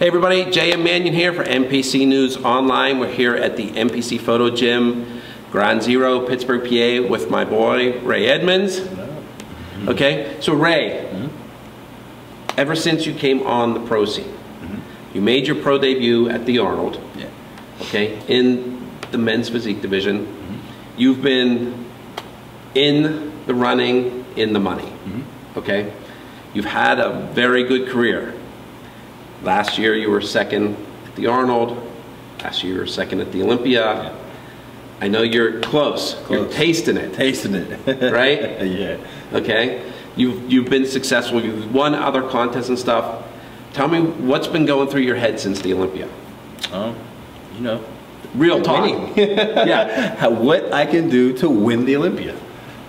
Hey everybody, J.M. Manion here for NPC News Online. We're here at the NPC Photo Gym, Ground Zero, Pittsburgh, PA, with my boy, Ray Edmonds. Okay, so Ray, ever since you came on the pro scene, you made your pro debut at the Arnold, okay, in the men's physique division. You've been in the running, in the money, okay? You've had a very good career. Last year you were second at the Arnold. Last year you were second at the Olympia. I know you're close. You're tasting it. Tasting it. Right? Yeah. Okay. You've been successful. You've won other contests and stuff. Tell me what's been going through your head since the Olympia. You know, real talk. Yeah. What I can do to win the Olympia.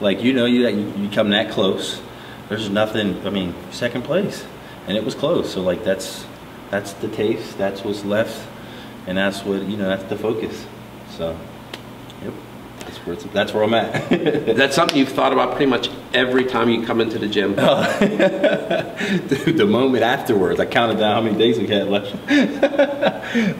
Like, you know, you come that close. There's nothing. I mean, second place, and it was close. So like that's the taste. That's what's left, and that's what, you know, that's the focus. So, yep. That's where I'm at. That's something you've thought about pretty much every time you come into the gym. The moment afterwards, I counted down how many days we had left.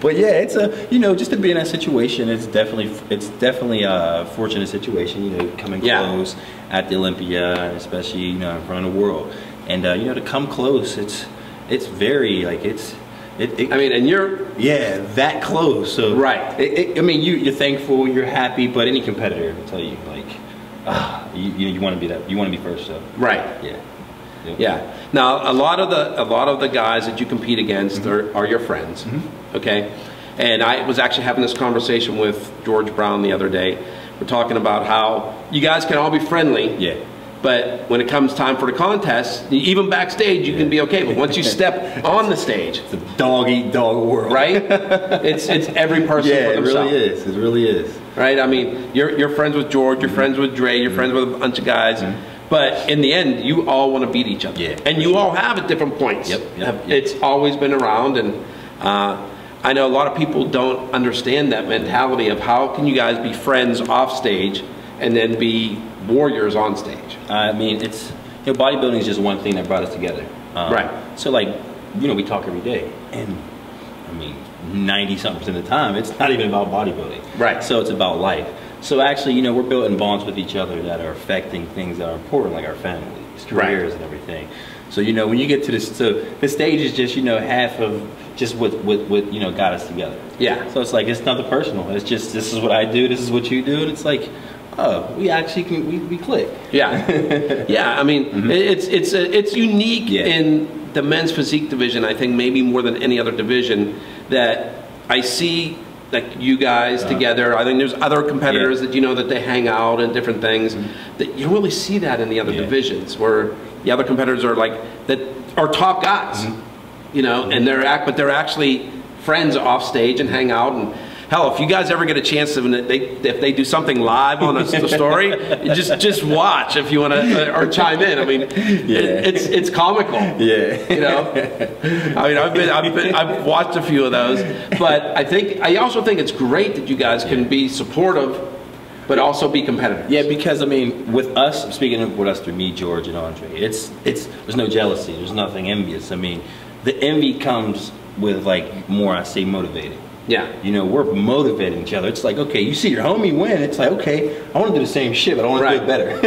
But yeah, it's a, you know, just to be in that situation, it's definitely a fortunate situation. You know, coming close at the Olympia, especially, you know, in front of the world, and you know, to come close, it's very like I mean, and you're that close. So I mean, you're thankful, you're happy, but any competitor will tell you like, you want to be that, you want to be first. So yeah. Now, a lot of the guys that you compete against are your friends, okay? And I was actually having this conversation with George Brown the other day. We're talking about how you guys can all be friendly. But when it comes time for the contest, even backstage, you can be okay. But once you step on the stage, it's a dog-eat-dog world, right? It's every person for themselves. It really is. It really is. Right? I mean, you're friends with George, you're friends with Dre, you're friends with a bunch of guys. But in the end, you all want to beat each other. And you all have at different points. It's always been around, and I know a lot of people don't understand that mentality of how can you guys be friends off stage and then be warriors on stage. I mean, it's, you know, bodybuilding is just one thing that brought us together. So like, you know, we talk every day, and I mean, 90-something% of the time, it's not even about bodybuilding. So it's about life. So actually, you know, we're building bonds with each other that are affecting things that are important, like our families, careers, and everything. So, you know, when you get to this, so the stage is just, you know, half of just what you know, got us together. So it's like, it's nothing personal. It's just, this is what I do, this is what you do, and it's like, oh, we actually can, we click. I mean, it's unique in the men's physique division, I think, maybe more than any other division, that I see like you guys together. I think there's other competitors that, you know, that they hang out and different things, that you don't really see that in the other divisions, where the other competitors are like, that are top guys, you know, and they're actually friends off stage and hang out. And hell, if you guys ever get a chance to, if they do something live on a story, just watch if you want to, or chime in. I mean, it's comical. You know, I mean, I've watched a few of those, but I also think it's great that you guys can be supportive, but also be competitive. Because I mean, with us, speaking of with us through me, George, and Andre, there's no jealousy, there's nothing envious. I mean, the envy comes with like more, I say, motivating. You know, we're motivating each other. It's like, okay, you see your homie win, it's like, okay, I want to do the same shit, but I want to do it better.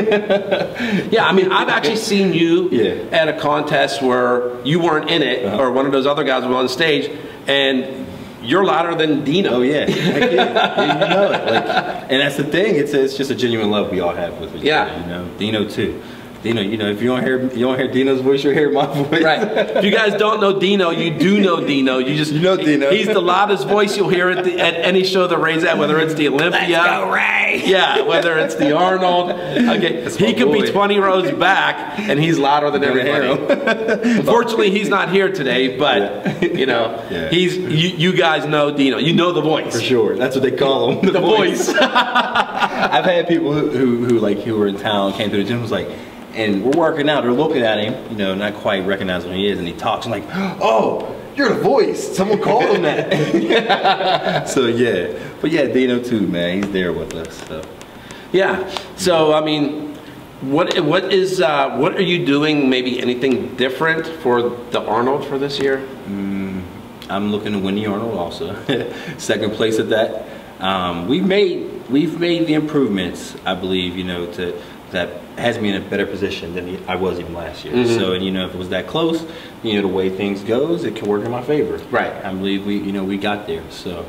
I mean, I've actually seen you at a contest where you weren't in it, or one of those other guys was on stage, and you're louder than Dino. Heck yeah. You know it. Like, and that's the thing. It's just a genuine love we all have with each other. You know, Dino too. Dino, you know, if you don't hear Dino's voice, you'll hear my voice. If you guys don't know Dino, you do know Dino. You know Dino. He's the loudest voice you'll hear at any show that Ray's at, whether it's the Olympia. Let's go, Ray. Whether it's the Arnold. Okay, he could be 20 rows back, and he's louder than everybody. Unfortunately, he's not here today, but you know, you guys know Dino. You know the voice. For sure. That's what they call him. The voice. I've had people who were in town, came to the gym, was like, and we're working out, they're looking at him, you know, not quite recognizing who he is, and he talks, and like, oh, you're the voice. Someone called him that. So yeah, but yeah, Dino too, man. He's there with us. So So I mean, what are you doing? Maybe anything different for the Arnold for this year? I'm looking to win the Arnold also. Second place at that. We've made the improvements, I believe, you know, that has me in a better position than I was even last year. So, and you know, if it was that close, you know, the way things goes, it can work in my favor. Right. I believe we got there. So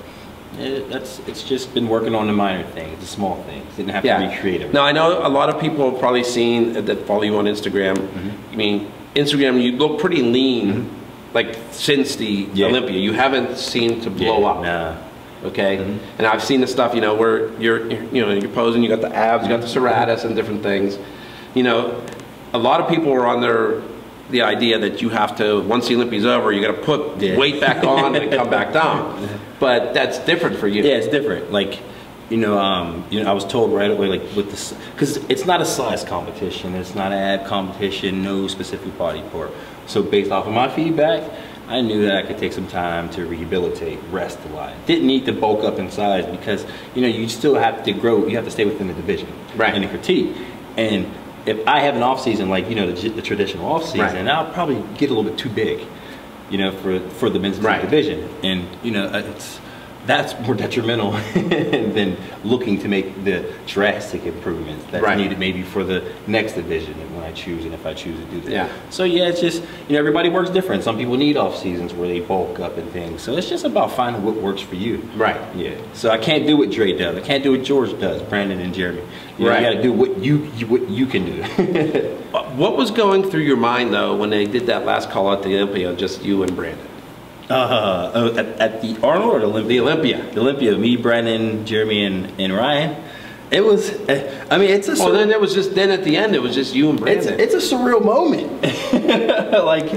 it's just been working on the minor things, the small things. Didn't have to be creative. Now I know a lot of people have probably seen that follow you on Instagram. I mean, Instagram, you look pretty lean, like since the Olympia. You haven't seemed to blow up. Nah. Okay, and I've seen the stuff, you know, where you're posing, you got the abs, you got the serratus and different things. You know, a lot of people are on the idea that you have to, once the Olympia's over, you got to put weight back on and come back down. But that's different for you. Yeah, it's different. Like, I was told right away, like with this, because it's not a size competition, it's not an ab competition, no specific body part. So based off of my feedback, I knew that I could take some time to rehabilitate, rest a lot. Didn't need to bulk up in size because, you know, you still have to grow. You have to stay within the division and the critique. And if I have an off season, like, you know, the traditional off season, I'll probably get a little bit too big, you know, for the men's division. And, you know, that's more detrimental than looking to make the drastic improvements that's needed maybe for the next division when I choose, and if I choose to do that. So yeah, it's just, you know, everybody works different. Some people need off seasons where they bulk up and things. So it's just about finding what works for you. Yeah. So I can't do what Dre does. I can't do what George does, Brandon and Jeremy. You know, you got to do what you can do. What was going through your mind though when they did that last call at the Olympia, just you and Brandon? At the Arnold or the Olympia? The Olympia. The Olympia, me, Brandon, Jeremy, and Ryan. It was, I mean, it's a... Oh, then it was just, then at the end, it was just you and Brandon. It's a surreal moment. Like,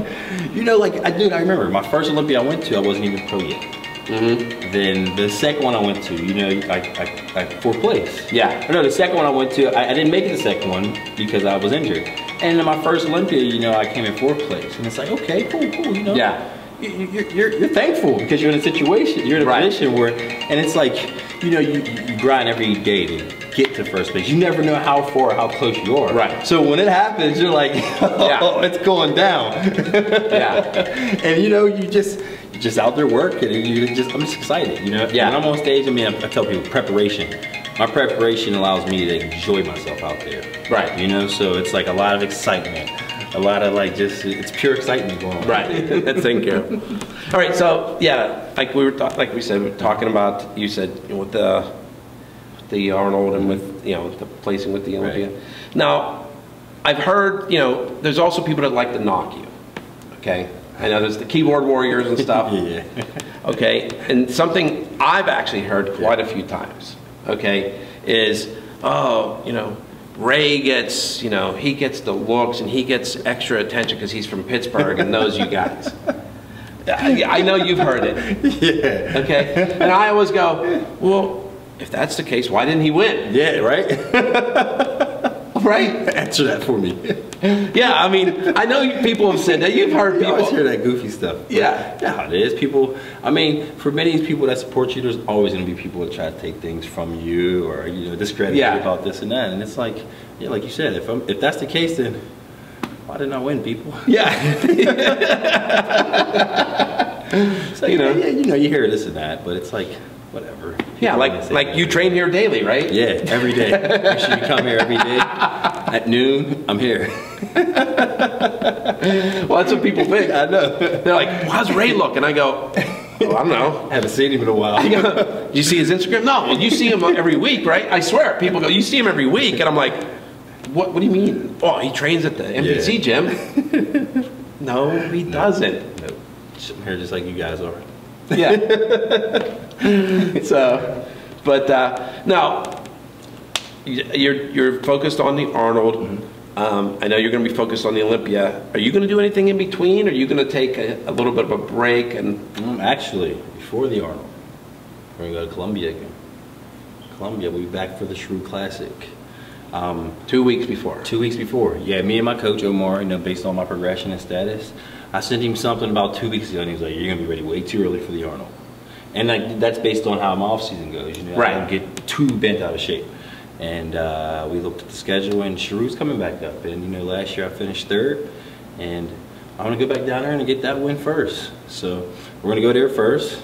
you know, like, dude, I remember my first Olympia I went to, I wasn't even pro yet. Then the second one I went to, you know, I fourth place. No, the second one I went to, I didn't make it the second one because I was injured. And in my first Olympia, you know, I came in fourth place. And it's like, okay, cool, you know. You're thankful because you're in a situation, you're in a position where, and it's like, you know, you grind every day to get to first place. You never know how far, how close you are. So when it happens, you're like, oh, it's going down. And you know, you're just out there working, and I'm just excited, you know. When I'm on stage, I mean, I tell people preparation. My preparation allows me to enjoy myself out there. You know, so it's like a lot of excitement. A lot of like it's pure excitement going on. Thank you. All right, so yeah, like we said, we're talking about, you said, you know, with the Arnold and with, you know, the placing with the Olympia. Now, I've heard, you know, there's also people that like to knock you. Okay, I know there's the keyboard warriors and stuff. Okay, and something I've actually heard quite a few times. Okay, is, oh, you know, Ray gets, you know, he gets the looks and he gets extra attention because he's from Pittsburgh and knows you guys. I know you've heard it. Okay? And I always go, well, if that's the case, why didn't he win? Answer that for me. I mean, I know people have said that. You've heard people. You always hear that goofy stuff. That's how it is. People, I mean, for many of these people that support you, there's always going to be people that try to take things from you or, you know, discredit you about this and that. And it's like, like you said, if that's the case, then why didn't I win, people? It's like, you know, you hear this and that, but it's like, whatever. Like you train here daily, right? Every day. Make sure you come here every day. At noon, I'm here. Well, that's what people think. I know. They're like, well, how's Ray look? And I go, oh, I don't know. I haven't seen him in a while. Do you see his Instagram? No, well, you see him every week, right? I swear. People go, you see him every week. And I'm like, what do you mean? Oh, he trains at the NPC gym. No, he doesn't. Nope. I'm here just like you guys are. So, but now you're focused on the Arnold. I know you're going to be focused on the Olympia. Are you going to do anything in between? Or are you going to take a little bit of a break? And actually, before the Arnold, we're going to go to Columbia again. Columbia, we'll be back for the Shrew Classic. 2 weeks before. 2 weeks before. Yeah, me and my coach Omar, you know, based on my progression and status, I sent him something about 2 weeks ago, and he was like, "You're gonna be ready way too early for the Arnold." And like that's based on how my off season goes. You know, I don't get too bent out of shape. And we looked at the schedule, and Shrew's coming back up. And you know, last year I finished third, and I want to go back down there and get that win first. So we're going to go there first.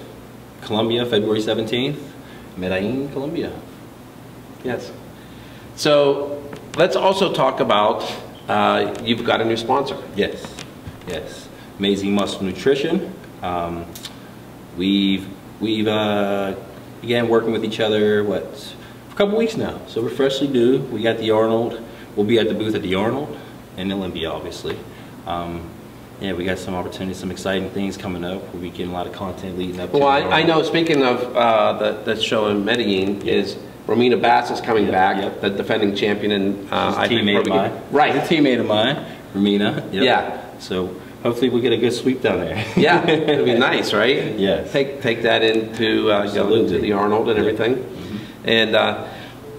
Colombia, February 17th. Medellin, Colombia. Yes. So let's also talk about, you've got a new sponsor. Yes, yes. Amazing Muscle Nutrition. We've began working with each other, for a couple weeks now. So we're freshly new. We got the Arnold. We'll be at the booth at the Arnold and Olympia, obviously. Yeah, we got some opportunities, some exciting things coming up. We'll be getting a lot of content leading up to Well, I know, speaking of the show in Medellin, is Romina Bass is coming back, the defending champion in teammate of mine. Right. She's a teammate of mine, Romina. Yep. Yeah. So hopefully we'll get a good sweep down there. Yeah, it'll be nice, right? Yes. Take that into to the Arnold and everything. Mm-hmm. And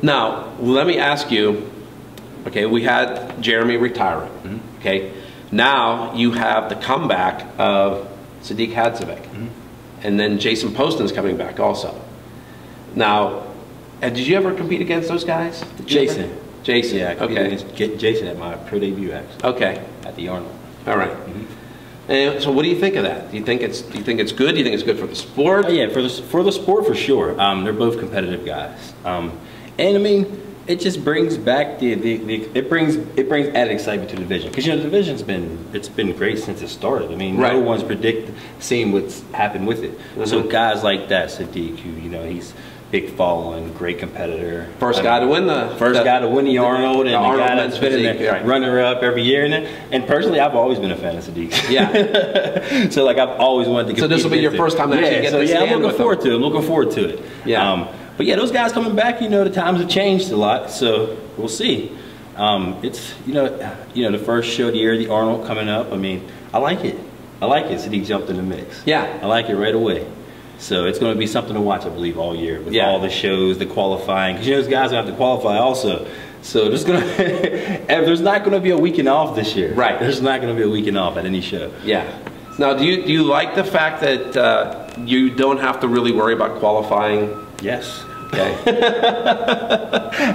now, let me ask you, okay, we had Jeremy retiring, okay? Now you have the comeback of Sadiq Hadzovic, and then Jason Poston's coming back also. Now, did you ever compete against those guys? Jason. Jason. Yeah, I competed against Jason at my pro debut, actually. Okay. At the Arnold. All right. And so, what do you think of that? Do you think it's good? Do you think it's good for the sport? Oh, yeah, for the sport for sure. They're both competitive guys, and I mean, it just brings back it brings added excitement to the division, because the division's been great since it started. I mean, no one's seeing what's happened with it. So guys like that, Sadiq, who he's big following, great competitor, first guy to win the Arnold, and the guy that's been in the runner up every year. And personally, I've always been a fan of Sadiq. Yeah. So like I've always wanted to. So this will be your first time actually getting to stand I'm looking forward to it. I'm looking forward to it. Yeah. But yeah, those guys coming back, the times have changed a lot, so we'll see. It's the first show of the year, the Arnold coming up. I mean, I like it. Sadiq jumped in the mix. Yeah. I like it right away. So it's going to be something to watch, I believe, all year with all the shows, the qualifying, because those guys have to qualify also. So there's not going to be a weekend off this year. Right. There's not going to be a weekend off at any show. Yeah. Now, do you like the fact that you don't have to really worry about qualifying? Yes. Okay.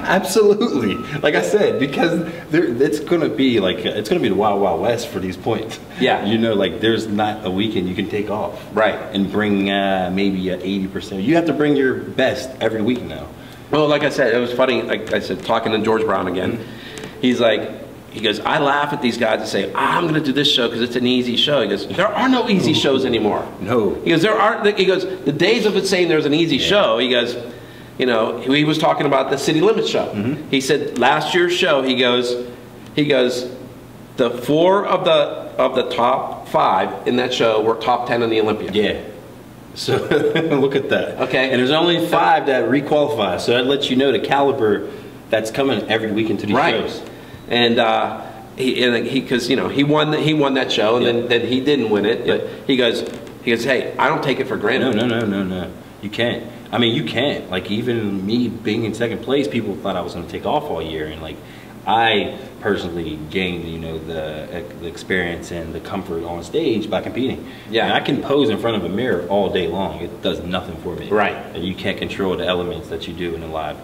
Absolutely. Like I said, because it's gonna be the wild, wild west for these points. Yeah. Like there's not a weekend you can take off. Right. And bring maybe 80%. You have to bring your best every week now. Well, like I said, it was funny. Like I said, talking to George Brown again, he goes, I laugh at these guys that say, I'm going to do this show because it's an easy show. He goes, there are no easy shows anymore. No. He goes, the days of it saying there's an easy show, he goes, he was talking about the City Limits show. He said last year's show, he goes, the 4 of the top 5 in that show were top 10 in the Olympia. Yeah. So look at that. Okay. And there's only 5 that requalify. So that lets you know the caliber that's coming every week into these shows. And because he won that show, and then he didn't win it. But he goes, hey, I don't take it for granted. No. You can't. I mean, you can't. Like, even me being in second place, people thought I was going to take off all year, and like, I personally gained, the experience and the comfort on stage by competing. Yeah, and I can pose in front of a mirror all day long. It does nothing for me. Right. And you can't control the elements that you do in live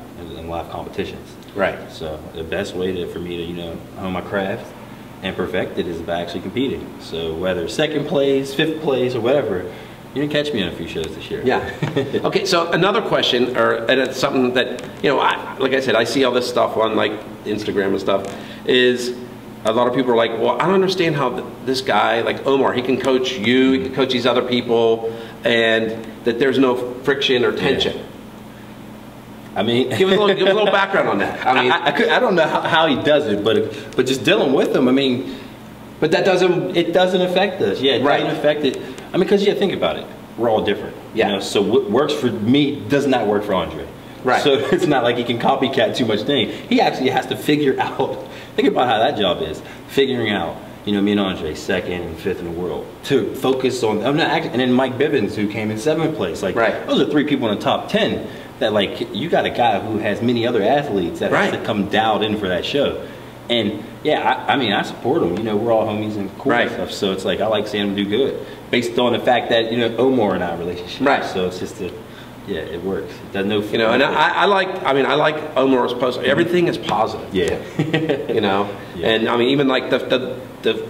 competitions. Right. So the best way for me to hone my craft and perfect it is by actually competing. So whether second place, 5th place, or whatever. You didn't catch me on a few shows this year. Yeah. Okay, so another question, and it's something that, like I said, I see all this stuff on like Instagram and stuff, is a lot of people are like, well, I don't understand how this guy, like Omar, he can coach you, he can coach these other people, and that there's no friction or tension. Yeah. I mean, give us a little background on that. I mean, I don't know how he does it, but just dealing with him, I mean, but it doesn't affect us. Yeah, it doesn't affect it. I mean, because think about it. We're all different. Yeah. So what works for me does not work for Andre. Right. So it's not like he can copycat too much thing. He actually has to figure out. Think about how that job is. Figuring out. Me and Andre, 2nd and 5th in the world. To focus on. And then Mike Bivens, who came in 7th place. Like, those are 3 people in the top 10. That like you got a guy who has many other athletes that has to come dialed in for that show. And yeah, I mean, I support him. We're all homies and cool and stuff. So it's like I like seeing him do good, based on the fact that Omar and I relationship. Right. So it's just Yeah, it works. It does no. You know, and I like Omar's post. Everything is positive. Yeah. You know, and I mean, even like the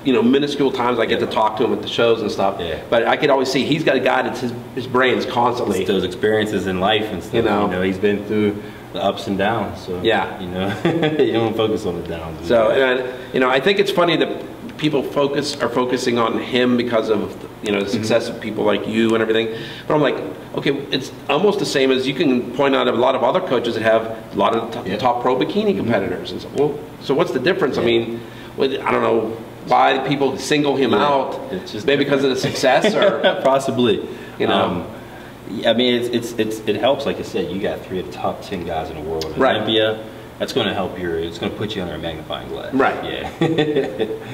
you know, minuscule times I get to talk to him at the shows and stuff. Yeah. But I could always see he's got a guy that's his brain's constantly. It's those experiences in life and stuff. You know, he's been through the ups and downs. So you know, you don't focus on the downs. So and you know, I think it's funny that people are focusing on him because of, you know, the success of people like you and everything. But I'm like, okay, it's almost the same as you can point out a lot of other coaches that have a lot of top pro bikini competitors. And so, well, so what's the difference? I mean, I don't know why people single him out. It's just maybe because of the success, or possibly. You know, I mean, it helps. Like I said, you got 3 of the top 10 guys in the world in Olympia. That's going to help it's going to put you under a magnifying glass. Right. Yeah.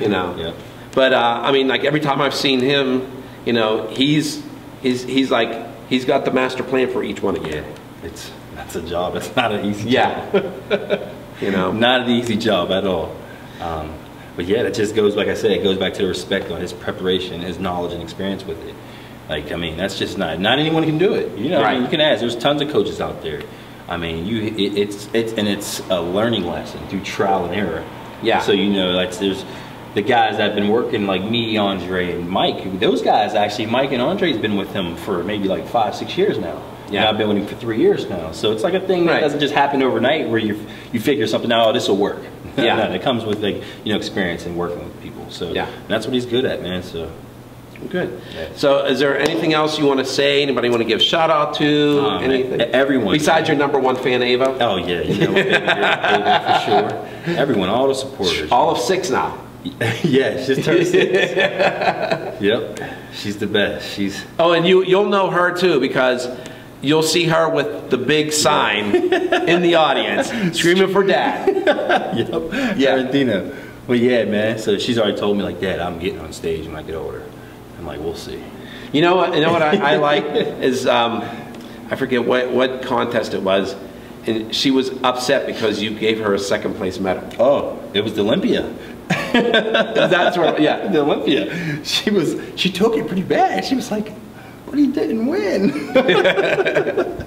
You know. Yeah. But I mean, like every time I've seen him, you know, he's like, he's got the master plan for each one of you. Yeah. That's a job. It's not an easy job. You know. Not an easy job at all. But yeah, that just goes, like I said, it goes back to the respect on his preparation, his knowledge and experience with it. Like, I mean, that's just not anyone can do it. You know, I mean, you can ask. There's tons of coaches out there. I mean, it's a learning lesson through trial and error. Yeah. So you know, like there's the guys that have been working, like me, Andre, and Mike. Those guys actually, Mike and Andre's been with him for maybe like 5-6 years now. Yeah. And I've been with him for 3 years now. So it's like a thing that doesn't just happen overnight where you figure something out. Oh, this will work. Yeah. No, it comes with, like, you know, experience and working with people. So that's what he's good at, man. So. Good. So is there anything else you want to say? Anybody want to give shout out to? Anything? Everyone. Besides your #1 fan, Ava? Oh, yeah. You know, Ava for sure. Everyone, all the supporters. All of 6 now. Yeah, she's turned 6. Yep. She's the best. She's. Oh, and you'll know her too, because you'll see her with the big sign in the audience screaming for Dad. Yep. Yeah. Tarantino. Well, yeah, man. So she's already told me, like, Dad, I'm getting on stage when I get older. I'm like, we'll see. You know what I like is I forget what contest it was, and she was upset because you gave her a 2nd place medal. Oh, it was the Olympia. That's right. Yeah, the Olympia. She took it pretty bad. She was like, "But he didn't win."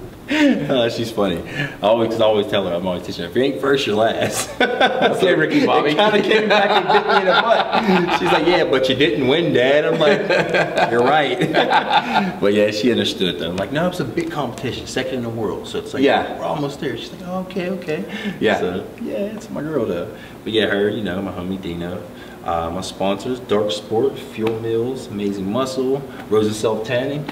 She's funny. I always tell her, I'm always teaching her, if you ain't first, you're last. Okay, Ricky Bobby. It kind of came back and bit me in the butt. She's like, yeah, but you didn't win, Dad. I'm like, you're right. But yeah, she understood that. I'm like, no, it's a big competition, 2nd in the world. So it's like, we're almost there. She's like, oh, okay. Yeah. So yeah, it's my girl though. But yeah, her, you know, my homie Dino. My sponsors, Dark Sport, Fuel Mills, Amazing Muscle, Rosa Self Tanning.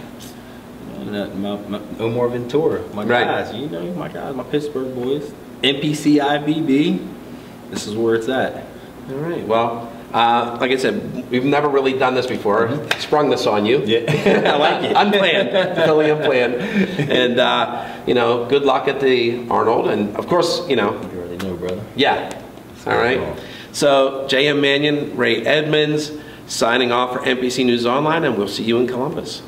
Omar Ventura, my guys, you know, my guys, my Pittsburgh boys. IFBB, this is where it's at. All right, well, like I said, we've never really done this before. Sprung this on you. Yeah, I like it. Unplanned, totally unplanned. And, you know, good luck at the Arnold. And, of course, you know. You already know, brother. Yeah, all right. Cool. So, J.M. Manion, Ray Edmonds, signing off for NPC News Online, and we'll see you in Columbus.